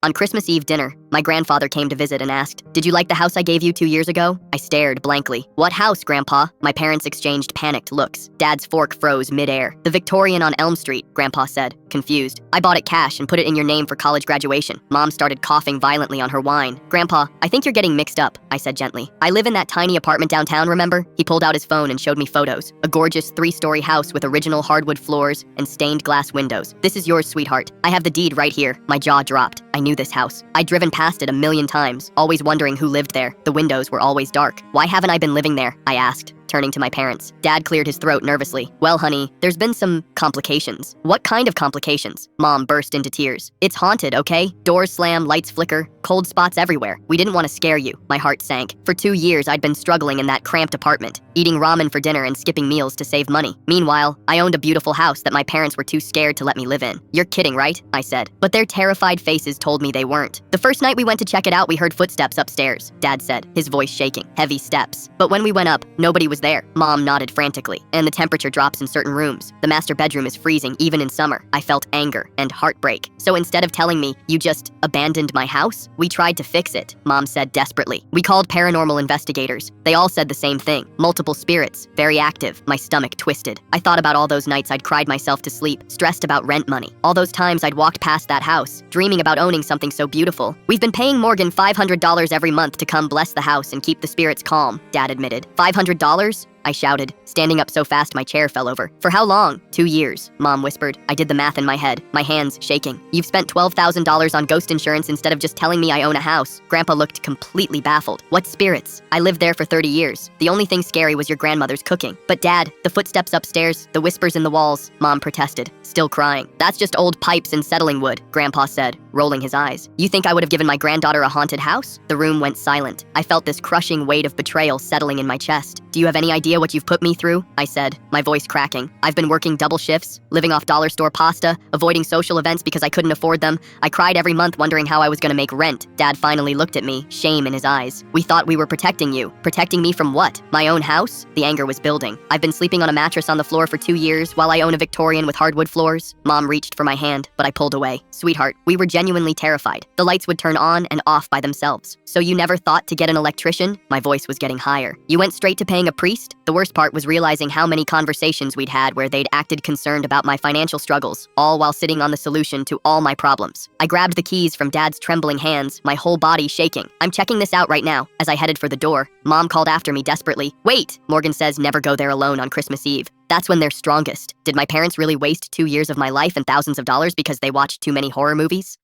On Christmas Eve dinner, my grandfather came to visit and asked, "Did you like the house I gave you 2 years ago?" I stared blankly. "What house, Grandpa?" My parents exchanged panicked looks. Dad's fork froze mid-air. "The Victorian on Elm Street," Grandpa said, confused. "I bought it cash and put it in your name for college graduation." Mom started coughing violently on her wine. "Grandpa, I think you're getting mixed up," I said gently. "I live in that tiny apartment downtown, remember?" He pulled out his phone and showed me photos. A gorgeous 3-story house with original hardwood floors and stained glass windows. "This is yours, sweetheart. I have the deed right here." My jaw dropped. I knew this house. I'd driven past it a million times, always wondering who lived there. The windows were always dark. "Why haven't I been living there?" I asked, turning to my parents. Dad cleared his throat nervously. "Well, honey, there's been some complications." "What kind of complications?" Mom burst into tears. "It's haunted, okay? Doors slam, lights flicker, cold spots everywhere. We didn't want to scare you." My heart sank. For 2 years, I'd been struggling in that cramped apartment, eating ramen for dinner and skipping meals to save money. Meanwhile, I owned a beautiful house that my parents were too scared to let me live in. "You're kidding, right?" I said. But their terrified faces told me they weren't. "The first night we went to check it out, we heard footsteps upstairs," Dad said, his voice shaking. "Heavy steps. But when we went up, nobody was there." Mom nodded frantically. "And the temperature drops in certain rooms. The master bedroom is freezing even in summer." I felt anger and heartbreak. "So instead of telling me, you just abandoned my house?" "We tried to fix it," Mom said desperately. "We called paranormal investigators. They all said the same thing. Multiple spirits, very active." My stomach twisted. I thought about all those nights I'd cried myself to sleep, stressed about rent money. All those times I'd walked past that house, dreaming about owning something so beautiful. "We've been paying Morgan $500 every month to come bless the house and keep the spirits calm," Dad admitted. "$500? I shouted, standing up so fast my chair fell over. "For how long?" 2 years, Mom whispered. I did the math in my head, my hands shaking. "You've spent $12,000 on ghost insurance instead of just telling me I own a house." Grandpa looked completely baffled. "What spirits? I lived there for 30 years. The only thing scary was your grandmother's cooking." "But Dad, the footsteps upstairs, the whispers in the walls," Mom protested, still crying. "That's just old pipes and settling wood," Grandpa said, rolling his eyes. "You think I would have given my granddaughter a haunted house?" The room went silent. I felt this crushing weight of betrayal settling in my chest. "Do you have any idea what you've put me through?" I said, my voice cracking. "I've been working double shifts, living off dollar store pasta, avoiding social events because I couldn't afford them. I cried every month wondering how I was gonna make rent." Dad finally looked at me, shame in his eyes. "We thought we were protecting you." "Protecting me from what? My own house?" The anger was building. "I've been sleeping on a mattress on the floor for 2 years while I own a Victorian with hardwood floors." Mom reached for my hand, but I pulled away. "Sweetheart, we were genuinely terrified. The lights would turn on and off by themselves." "So you never thought to get an electrician?" My voice was getting higher. "You went straight to paying a priest?" The worst part was realizing how many conversations we'd had where they'd acted concerned about my financial struggles, all while sitting on the solution to all my problems. I grabbed the keys from Dad's trembling hands, my whole body shaking. "I'm checking this out right now." As I headed for the door, Mom called after me desperately. "Wait!" Morgan says never go there alone on Christmas Eve. That's when they're strongest. Did my parents really waste 2 years of my life and thousands of dollars because they watched too many horror movies?